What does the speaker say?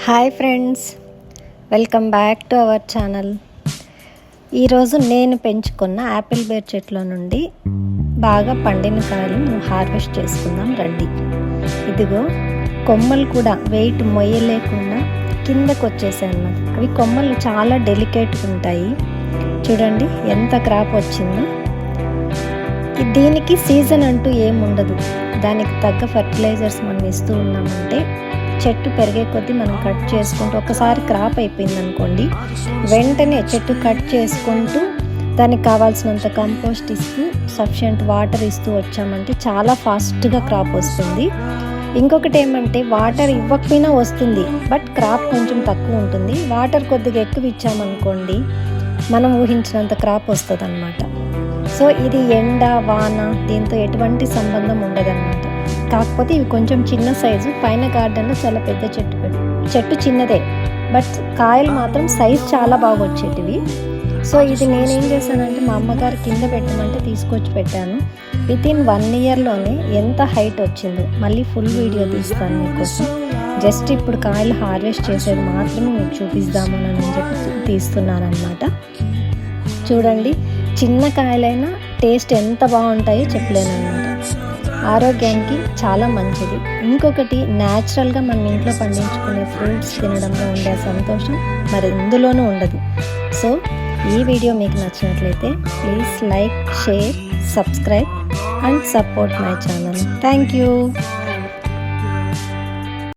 Hi friends, welcome back to our channel. ఈరోజు నేను పెంచుకున్న యాపిల్ బేర్ చెట్లో నుండి బాగా పండిన కాయలు హార్వెస్ట్ చేసుకుందాం రండి. ఇదిగో కొమ్మలు కూడా వెయిట్ మొయ్యలేకుండా కిందకు వచ్చేసాయి అన్నమాట. అవి కొమ్మలు చాలా డెలికేట్గా ఉంటాయి. చూడండి ఎంత క్రాప్ వచ్చిందో. దీనికి సీజన్ అంటూ ఏముండదు. దానికి తగ్గ ఫర్టిలైజర్స్ మనం ఇస్తూ ఉన్నామంటే చెట్టు పెరిగే కొద్దీ మనం కట్ చేసుకుంటూ ఒకసారి క్రాప్ అయిపోయింది అనుకోండి, వెంటనే చెట్టు కట్ చేసుకుంటూ దానికి కావాల్సినంత కంపోస్ట్ ఇస్తూ సఫిషియంట్ వాటర్ ఇస్తూ వచ్చామంటే చాలా ఫాస్ట్గా క్రాప్ వస్తుంది. ఇంకొకటి ఏమంటే వాటర్ ఇవ్వకపోయినా వస్తుంది, బట్ క్రాప్ కొంచెం తక్కువ ఉంటుంది. వాటర్ కొద్దిగా ఎక్కువ ఇచ్చామనుకోండి మనం ఊహించినంత క్రాప్ వస్తుంది అన్నమాట. సో ఇది ఎండ వాన దీంతో ఎటువంటి సంబంధం ఉండదన్నమాట. కాకపోతే ఇవి కొంచెం చిన్న సైజు. పైన గార్డెన్లో చాలా పెద్ద చెట్టు చిన్నదే, బట్ కాయలు మాత్రం సైజు చాలా బాగా వచ్చేటివి. సో ఇది నేనేం చేశానంటే మా అమ్మగారు కింద పెట్టమంటే తీసుకొచ్చి పెట్టాను. వితిన్ 1 ఇయర్లోనే ఎంత హైట్ వచ్చిందో మళ్ళీ ఫుల్ వీడియో తీస్తాను మీకోసం. జస్ట్ ఇప్పుడు కాయలు హార్వెస్ట్ చేసేది మాత్రమే మీకు చూపిస్తామని చెప్పి తీస్తున్నాను అన్నమాట. చూడండి, చిన్న కాయలైనా టేస్ట్ ఎంత బాగుంటాయో చెప్పలేను అన్నమాట. ఆరోగ్యానికి చాలా మంచిది. ఇంకొకటి, న్యాచురల్గా మన ఇంట్లో పండించుకునే ఫ్రూట్స్ తినడంలో ఉండే సంతోషం మరి ఇందులోనూ ఉండదు. సో ఈ వీడియో మీకు నచ్చినట్లయితే please like, share, subscribe and support my channel. Thank you.